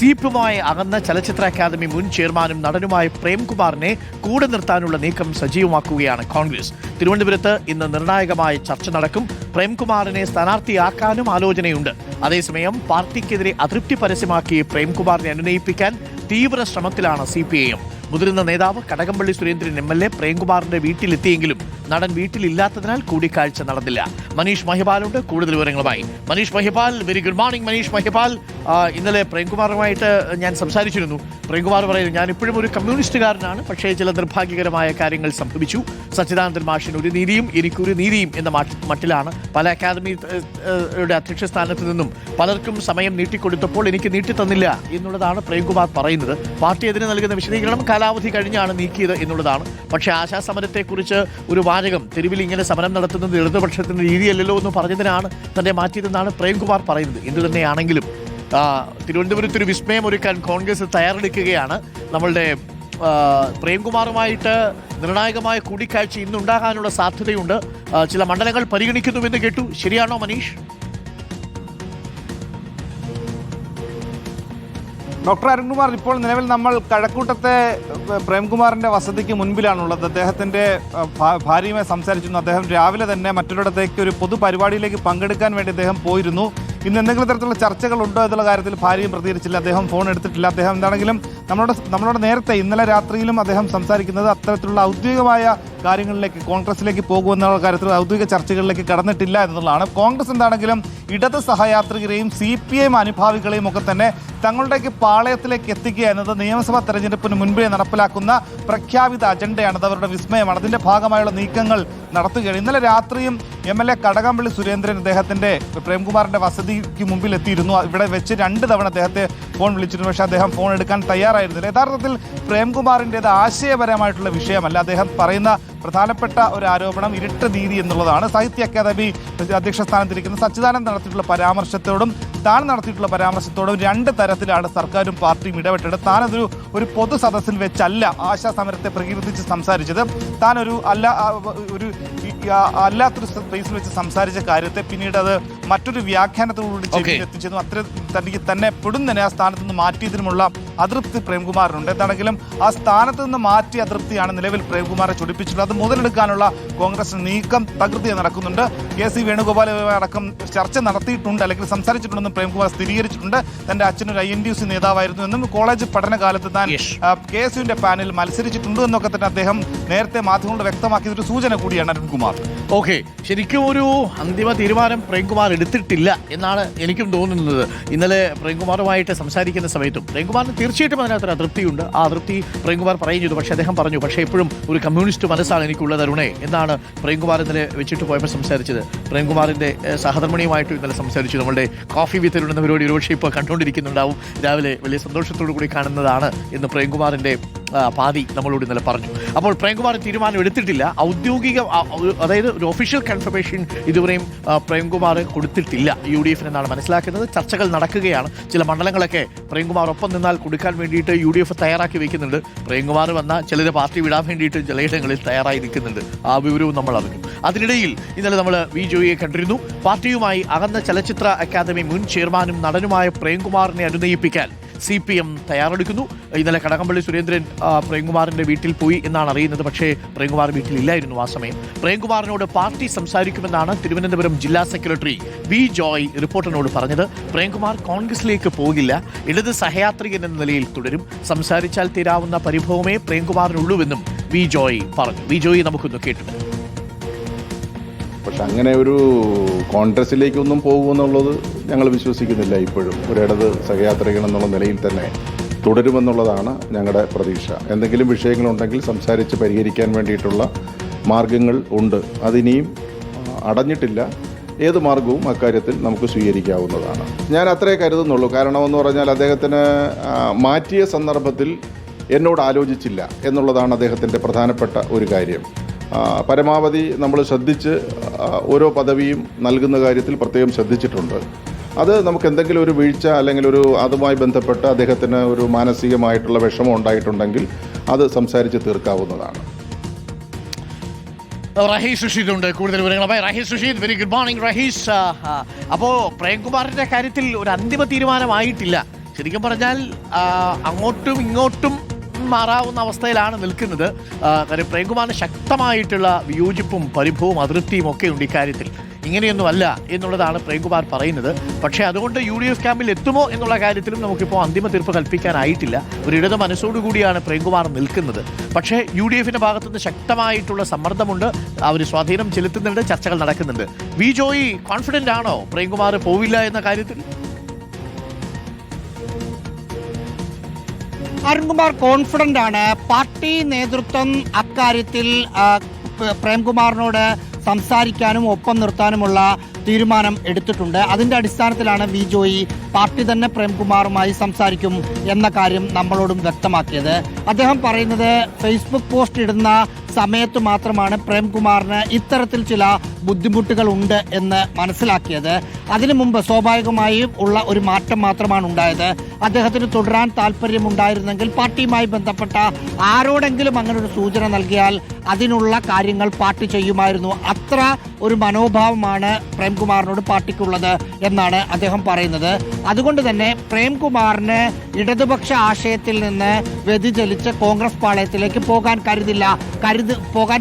സീപ്പുമായി അകന്ന ചലച്ചിത്ര അക്കാദമി മുൻ ചെയർമാനും നടനുമായ പ്രേംകുമാറിനെ കൂടെ നിർത്താനുള്ള നീക്കം സജീവമാക്കുകയാണ് കോൺഗ്രസ്. തിരുവനന്തപുരത്ത് ഇന്ന് നിർണായകമായ ചർച്ച നടക്കും. പ്രേംകുമാറിനെ സ്ഥാനാർത്ഥിയാക്കാനും ആലോചനയുണ്ട്. അതേസമയം പാർട്ടിക്കെതിരെ അതൃപ്തി പരസ്യമാക്കി പ്രേംകുമാറിനെ അനുനയിപ്പിക്കാൻ തീവ്ര ശ്രമത്തിലാണ് CPIM. മുതിർന്ന നേതാവ് കടകംപള്ളി സുരേന്ദ്രൻ MLA പ്രേംകുമാറിന്റെ വീട്ടിലെത്തിയെങ്കിലും നടൻ വീട്ടിലില്ലാത്തതിനാൽ കൂടിക്കാഴ്ച നടന്നില്ല. മനീഷ് മഹിപാലുണ്ട് കൂടുതൽ വിവരങ്ങളുമായി. Manish Mahipal, very good morning Manish Mahipal. ഇന്നലെ പ്രേംകുമാറുമായിട്ട് ഞാൻ സംസാരിച്ചിരുന്നു. പ്രേംകുമാർ പറയുന്നു, ഞാൻ ഇപ്പോഴും ഒരു കമ്മ്യൂണിസ്റ്റുകാരനാണ്, പക്ഷേ ചില നിർഭാഗ്യകരമായ കാര്യങ്ങൾ സംഭവിച്ചു. സച്ചിദാനന്ദൻ മാഷിന് ഒരു നീതിയും എനിക്കൊരു നീതിയും എന്ന മട്ടിലാണ് പല അക്കാദമിയുടെ അധ്യക്ഷ സ്ഥാനത്ത് നിന്നും പലർക്കും സമയം നീട്ടിക്കൊടുത്തപ്പോൾ എനിക്ക് നീട്ടിത്തന്നില്ല എന്നുള്ളതാണ് പ്രേംകുമാർ പറയുന്നത്. പാർട്ടി അതിന് നൽകുന്ന വിശദീകരണം കാലാവധി കഴിഞ്ഞാണ് നീക്കിയത് എന്നുള്ളതാണ്. പക്ഷേ ആശാസമരത്തെക്കുറിച്ച് ഒരു വാചകം, തെരുവിൽ ഇങ്ങനെ സമരം നടത്തുന്നത് ഇടതുപക്ഷത്തിന്റെ രീതിയല്ലല്ലോ എന്ന് പറഞ്ഞതിനാണ് തന്നെ മാറ്റിയതെന്നാണ് പ്രേംകുമാർ പറയുന്നത്. എന്തുതന്നെയാണെങ്കിലും തിരുവനന്തപുരത്തൊരു വിസ്മയം ഒരുക്കാൻ കോൺഗ്രസ് തയ്യാറെടുക്കുകയാണ്. നമ്മളുടെ പ്രേംകുമാറുമായിട്ട് നിർണായകമായ കൂടിക്കാഴ്ച ഇന്നുണ്ടാകാനുള്ള സാധ്യതയുണ്ട്. ചില മണ്ഡലങ്ങൾ പരിഗണിക്കുന്നുവെന്ന് കേട്ടു. ശരിയാണോ മനീഷ്? ഡോക്ടർ അരുൺകുമാർ, ഇപ്പോൾ നിലവിൽ നമ്മൾ കഴക്കൂട്ടത്തെ പ്രേംകുമാറിന്റെ വസതിക്ക് മുൻപിലാണുള്ളത്. അദ്ദേഹത്തിന്റെ ഭാര്യയുമായി സംസാരിച്ചിരുന്നു. അദ്ദേഹം രാവിലെ തന്നെ മറ്റൊരിടത്തേക്ക് ഒരു പൊതുപരിപാടിയിലേക്ക് പങ്കെടുക്കാൻ വേണ്ടി അദ്ദേഹം പോയിരുന്നു. ഇന്ന് എന്തെങ്കിലും തരത്തിലുള്ള ചർച്ചകൾ ഉണ്ടോ എന്നുള്ള കാര്യത്തിൽ ഭാര്യയും പ്രതികരിച്ചില്ല. അദ്ദേഹം ഫോൺ എടുത്തിട്ടില്ല. അദ്ദേഹം എന്താണെങ്കിലും നമ്മളോട് നേരത്തെ ഇന്നലെ രാത്രിയിലും അദ്ദേഹം സംസാരിക്കുന്നത് അത്തരത്തിലുള്ള ഔദ്യോഗികമായ കാര്യങ്ങളിലേക്ക് കോൺഗ്രസിലേക്ക് പോകുമെന്നുള്ള കാര്യത്തിൽ ഔദ്യോഗിക ചർച്ചകളിലേക്ക് കടന്നിട്ടില്ല എന്നുള്ളതാണ്. കോൺഗ്രസ് എന്താണെങ്കിലും ഇടത് സഹയാത്രികരെയും CPIM അനുഭാവികളെയും ഒക്കെ തന്നെ തങ്ങളുടെയൊക്കെ പാളയത്തിലേക്ക് എത്തിക്കുക എന്നത് നിയമസഭാ തെരഞ്ഞെടുപ്പിന് മുൻപേ നടപ്പിലാക്കുന്ന പ്രഖ്യാപിത അജണ്ടയാണ്. അത് അവരുടെ വിസ്മയമാണ്. അതിന്റെ ഭാഗമായുള്ള നീക്കങ്ങൾ നടത്തുകയാണ്. ഇന്നലെ രാത്രിയും MLA കടകംപള്ളി സുരേന്ദ്രൻ അദ്ദേഹത്തിന്റെ പ്രേംകുമാറിന്റെ വസതിക്ക് മുമ്പിൽ എത്തിയിരുന്നു. ഇവിടെ വെച്ച് 2 തവണ അദ്ദേഹത്തെ ഫോൺ വിളിച്ചിരുന്നു. പക്ഷേ അദ്ദേഹം ഫോൺ എടുക്കാൻ തയ്യാറായിരുന്നില്ല. യഥാർത്ഥത്തിൽ പ്രേംകുമാറിൻ്റെത് ആശയപരമായിട്ടുള്ള വിഷയമല്ല. അദ്ദേഹം പറയുന്ന പ്രധാനപ്പെട്ട ഒരു ആരോപണം ഇരട്ട നീതി എന്നുള്ളതാണ്. സാഹിത്യ അക്കാദമി അധ്യക്ഷ സ്ഥാനത്തിരിക്കുന്ന സച്ചിദാനന്ദൻ നടത്തിയിട്ടുള്ള പരാമർശത്തോടും താൻ നടത്തിയിട്ടുള്ള പരാമർശത്തോടും 2 തരത്തിലാണ് സർക്കാരും പാർട്ടിയും ഇടപെട്ടത്. താനതൊരു പൊതു സദസ്സിൽ വെച്ചല്ല ആശാ സമരത്തെ പ്രകീർത്തിച്ച് സംസാരിച്ചത്. താൻ അല്ലാത്തൊരു സ്പേസിൽ വെച്ച് സംസാരിച്ച കാര്യത്തെ പിന്നീട് അത് മറ്റൊരു വ്യാഖ്യാനത്തോടുകൂടി എത്തിച്ചെന്നു. അത്ര തന്നെ പൊടുന്നനെ ആ സ്ഥാനത്ത് നിന്ന് മാറ്റിയതിനുമുള്ള അതൃപ്തി പ്രേംകുമാറിനുണ്ട്. എന്താണെങ്കിലും ആ സ്ഥാനത്ത് നിന്ന് മാറ്റിയ അതൃപ്തിയാണ് നിലവിൽ പ്രേംകുമാറെ ചൊടിപ്പിച്ചിട്ടുള്ളത്. അത് മുതലെടുക്കാനുള്ള കോൺഗ്രസ് നീക്കം തകൃതിയായി നടക്കുന്നുണ്ട്. KC വേണുഗോപാൽ അടക്കം ചർച്ച നടത്തിയിട്ടുണ്ട്, അല്ലെങ്കിൽ സംസാരിച്ചിട്ടുണ്ടെന്നും പ്രേംകുമാർ സ്ഥിരീകരിച്ചിട്ടുണ്ട്. തന്റെ അച്ഛനൊരു INTUC നേതാവായിരുന്നു എന്നും കോളേജ് പഠനകാലത്ത് താൻ KSUവിന്റെ പാനലിൽ മത്സരിച്ചിട്ടുണ്ട് എന്നൊക്കെ തന്നെ അദ്ദേഹം നേരത്തെ മാധ്യമങ്ങളോട് വ്യക്തമാക്കിയതൊരു സൂചന കൂടിയാണ് അരുൺകുമാർ. ഓക്കെ, ശരിക്കും ഒരു അന്തിമ തീരുമാനം പ്രേംകുമാർ എടുത്തിട്ടില്ല എന്നാണ് എനിക്കും തോന്നുന്നത്. ഇന്നലെ പ്രേംകുമാറുമായിട്ട് സംസാരിക്കുന്ന സമയത്തും പ്രേംകുമാറിന് തീർച്ചയായിട്ടും അതിനകത്തൊരു അതൃപ്തിയുണ്ട്. ആ അതൃപ്തി പ്രേംകുമാർ പറയും ചെയ്തു. പക്ഷേ അദ്ദേഹം പറഞ്ഞു, പക്ഷേ എപ്പോഴും ഒരു കമ്മ്യൂണിസ്റ്റ് മനസ്സാണ് എനിക്കുള്ളത് അരുണേ എന്നാണ് പ്രേംകുമാർ ഇന്നലെ വെച്ചിട്ട് പോയപ്പോൾ സംസാരിച്ചത്. പ്രേംകുമാറിന്റെ സഹധർമ്മിണിയുമായിട്ട് ഇന്നലെ സംസാരിച്ചു. നമ്മളുടെ കോഫി വിത്ത് അരുൺ എന്ന പരിപാടി ഒരുപക്ഷെ ഇപ്പോൾ കണ്ടുകൊണ്ടിരിക്കുന്നുണ്ടാവും. രാവിലെ വലിയ സന്തോഷത്തോടു കൂടി കാണുന്നതാണ് എന്ന് പ്രേംകുമാറിന്റെ പാതി നമ്മളോട് ഇന്നലെ പറഞ്ഞു. അപ്പോൾ പ്രേംകുമാർ തീരുമാനം എടുത്തിട്ടില്ല. ഔദ്യോഗിക, അതായത് ഒരു ഒഫീഷ്യൽ കൺഫർമേഷൻ ഇതുവരെയും പ്രേംകുമാർ കൊടുത്തിട്ടില്ല UDF എന്നാണ് മനസ്സിലാക്കുന്നത്. ചർച്ചകൾ നടക്കുകയാണ്. ചില മണ്ഡലങ്ങളൊക്കെ പ്രേംകുമാർ ഒപ്പം നിന്നാൽ കൊടുക്കാൻ വേണ്ടിയിട്ട് UDF തയ്യാറാക്കി വെക്കുന്നുണ്ട്. പ്രേംകുമാർ വന്ന ചിലർ പാർട്ടി വിടാൻ വേണ്ടിയിട്ട് ചിലയിടങ്ങളിൽ തയ്യാറായി നിൽക്കുന്നുണ്ട്. ആ വിവരവും നമ്മൾ അറിഞ്ഞു. അതിനിടയിൽ ഇന്നലെ നമ്മൾ വി ജോയിയെ കണ്ടിരുന്നു. പാർട്ടിയുമായി അകന്ന ചലച്ചിത്ര അക്കാദമി മുൻ ചെയർമാനും നടനുമായ പ്രേംകുമാറിനെ അനുനയിപ്പിക്കാൻ CPIM തയ്യാറെടുക്കുന്നു. ഇന്നലെ കടകംപള്ളി സുരേന്ദ്രൻ പ്രേംകുമാറിന്റെ വീട്ടിൽ പോയി എന്നാണ് അറിയുന്നത്. പക്ഷേ പ്രേംകുമാർ വീട്ടിലില്ലായിരുന്നു ആ സമയം. പ്രേംകുമാറിനോട് പാർട്ടി സംസാരിക്കുമെന്നാണ് തിരുവനന്തപുരം ജില്ലാ സെക്രട്ടറി വി ജോയ് റിപ്പോർട്ടറിനോട് പറഞ്ഞത്. പ്രേംകുമാർ കോൺഗ്രസിലേക്ക് പോകില്ല, ഇടത് സഹയാത്രികൻ എന്ന നിലയിൽ തുടരും. സംസാരിച്ചാൽ തീരാവുന്ന പരിഭവമേ പ്രേംകുമാറിനുള്ളൂവെന്നും വി ജോയ് പറഞ്ഞു. വി ജോയ് നമുക്കൊന്ന് കേട്ടു. പക്ഷെ അങ്ങനെ ഒരു കോൺഗ്രസിലേക്കൊന്നും പോകുമെന്നുള്ളത് ഞങ്ങൾ വിശ്വസിക്കുന്നില്ല. ഇപ്പോഴും ഒരിടത് സഹയാത്രികൻ എന്നുള്ള നിലയിൽ തന്നെ തുടരുമെന്നുള്ളതാണ് ഞങ്ങളുടെ പ്രതീക്ഷ. എന്തെങ്കിലും വിഷയങ്ങളുണ്ടെങ്കിൽ സംസാരിച്ച് പരിഹരിക്കാൻ വേണ്ടിയിട്ടുള്ള മാർഗങ്ങൾ ഉണ്ട്. അതിനിയും അടഞ്ഞിട്ടില്ല. ഏത് മാർഗവും അക്കാര്യത്തിൽ നമുക്ക് സ്വീകരിക്കാവുന്നതാണ്. ഞാൻ അത്രേ കരുതുന്നുള്ളൂ. കാരണമെന്ന് പറഞ്ഞാൽ അദ്ദേഹത്തിന് മാറ്റിയ സന്ദർഭത്തിൽ എന്നോട് ആലോചിച്ചില്ല എന്നുള്ളതാണ് അദ്ദേഹത്തിൻ്റെ പ്രധാനപ്പെട്ട ഒരു കാര്യം. പരമാവധി നമ്മൾ ശ്രദ്ധിച്ച് ഓരോ പദവിയും നൽകുന്ന കാര്യത്തിൽ പ്രത്യേകം ശ്രദ്ധിച്ചിട്ടുണ്ട്. അത് നമുക്ക് എന്തെങ്കിലും ഒരു വീഴ്ച അല്ലെങ്കിൽ അതുമായി ബന്ധപ്പെട്ട് അദ്ദേഹത്തിന് ഒരു മാനസികമായിട്ടുള്ള വിഷമം ഉണ്ടായിട്ടുണ്ടെങ്കിൽ അത് സംസാരിച്ച് തീർക്കാവുന്നതാണ്. റഹീസ് സുഷീദ് ഉണ്ട് കൂടുതൽ വിവരങ്ങളുമായി. Rahees Susheed, very good morning Rahees. അപ്പോൾ പ്രേംകുമാറിന്റെ കാര്യത്തിൽ ഒരു അന്തിമ തീരുമാനമായിട്ടില്ല. ശരിക്കും പറഞ്ഞാൽ അങ്ങോട്ടും ഇങ്ങോട്ടും മാറാവുന്ന അവസ്ഥയിലാണ് നിൽക്കുന്നത്. കാര്യം പ്രേംകുമാറിന് ശക്തമായിട്ടുള്ള വിയോജിപ്പും പരിഭവവും അതൃപ്തിയും ഒക്കെ ഉണ്ട് ഇക്കാര്യത്തിൽ. ഇങ്ങനെയൊന്നുമല്ല എന്നുള്ളതാണ് പ്രേംകുമാർ പറയുന്നത്. പക്ഷേ അതുകൊണ്ട് UDF ക്യാമ്പിൽ എത്തുമോ എന്നുള്ള കാര്യത്തിലും നമുക്കിപ്പോൾ അന്തിമ തീർപ്പ് കൽപ്പിക്കാനായിട്ടില്ല. ഒരു ഇടത് മനസ്സോടുകൂടിയാണ് പ്രേംകുമാർ നിൽക്കുന്നത്. പക്ഷേ UDFിന്റെ ഭാഗത്തുനിന്ന് ശക്തമായിട്ടുള്ള സമ്മർദ്ദമുണ്ട്, അവർ സ്വാധീനം ചെലുത്തുന്നുണ്ട്, ചർച്ചകൾ നടക്കുന്നുണ്ട്. വി ജോയി കോൺഫിഡന്റ് ആണോ പ്രേംകുമാർ പോവില്ല എന്ന കാര്യത്തിൽ? അരുൺകുമാർ കോൺഫിഡന്റ് ആണ്. പാർട്ടി നേതൃത്വം അക്കാര്യത്തിൽ പ്രേംകുമാറിനോട് സംസാരിക്കാനും ഒപ്പം നിർത്താനുമുള്ള തീരുമാനം എടുത്തിട്ടുണ്ട്. അതിന്റെ അടിസ്ഥാനത്തിലാണ് വി ജോയി പാർട്ടി തന്നെ പ്രേംകുമാറുമായി സംസാരിക്കും എന്ന കാര്യം നമ്മളോടും വ്യക്തമാക്കിയത്. അദ്ദേഹം പറയുന്നത് ഫേസ്ബുക്ക് പോസ്റ്റ് ഇടുന്ന സമയത്ത് മാത്രമാണ് പ്രേംകുമാറിന് ഇത്തരത്തിൽ ചില ബുദ്ധിമുട്ടുകൾ ഉണ്ട് എന്ന് മനസ്സിലാക്കിയത്. അതിനു മുമ്പ് സ്വാഭാവികമായും ഉള്ള ഒരു മാറ്റം മാത്രമാണ് ഉണ്ടായത്. അദ്ദേഹത്തിന് തുടരാൻ താല്പര്യമുണ്ടായിരുന്നെങ്കിൽ പാർട്ടിയുമായി ബന്ധപ്പെട്ട ആരോടെങ്കിലും അങ്ങനെ ഒരു സൂചന നൽകിയാൽ അതിനുള്ള കാര്യങ്ങൾ പാർട്ടി ചെയ്യുമായിരുന്നു. അത്ര ഒരു മനോഭാവമാണ് പ്രേംകുമാറിനോട് പാർട്ടിക്കുള്ളത് എന്നാണ് അദ്ദേഹം പറയുന്നത്. അതുകൊണ്ട് തന്നെ പ്രേംകുമാറിന് ഇടതുപക്ഷ ആശയത്തിൽ നിന്ന് വ്യതിചലിച്ച് കോൺഗ്രസ് പാളയത്തിലേക്ക് പോകാൻ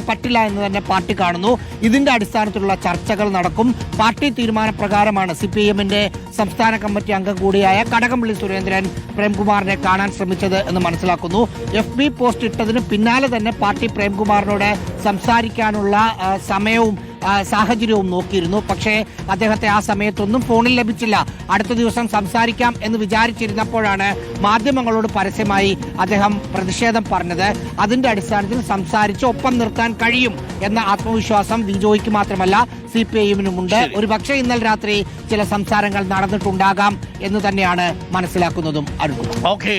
പറ്റില്ല എന്ന് തന്നെ പാർട്ടി കാണുന്നു. ഇതിന്റെ അടിസ്ഥാനത്തിലുള്ള ചർച്ചകൾ നടക്കും. പാർട്ടി തീരുമാനപ്രകാരമാണ് CPIMന്റെ സംസ്ഥാന കമ്മിറ്റി അംഗം കൂടിയായ കടകംപള്ളി സുരേന്ദ്രൻ പ്രേംകുമാറിനെ കാണാൻ ശ്രമിച്ചത് എന്ന് മനസ്സിലാക്കുന്നു. FB പോസ്റ്റ് ഇട്ടതിന് പിന്നാലെ തന്നെ പാർട്ടി പ്രേംകുമാറിനോട് സംസാരിക്കാനുള്ള സമയവും സാഹചര്യവും നോക്കിയിരുന്നു. പക്ഷേ അദ്ദേഹത്തെ ആ സമയത്തൊന്നും ഫോണിൽ ലഭിച്ചില്ല. അടുത്ത ദിവസം സംസാരിക്കാം എന്ന് വിചാരിച്ചിരുന്നപ്പോഴാണ് മാധ്യമങ്ങളോട് പരസ്യമായി അദ്ദേഹം പ്രതിഷേധം പറഞ്ഞത്. അതിന്റെ അടിസ്ഥാനത്തിൽ സംസാരിച്ച് ഒപ്പം നിർത്താൻ കഴിയും എന്ന ആത്മവിശ്വാസം വി ജോയിക്ക് മാത്രമല്ല CPIMനുമുണ്ട്. ഒരു പക്ഷേ ഇന്നലെ രാത്രി ചില സംസാരങ്ങൾ നടന്നിട്ടുണ്ടാകാം എന്ന് തന്നെയാണ് മനസ്സിലാക്കുന്നതും. ഓക്കെ.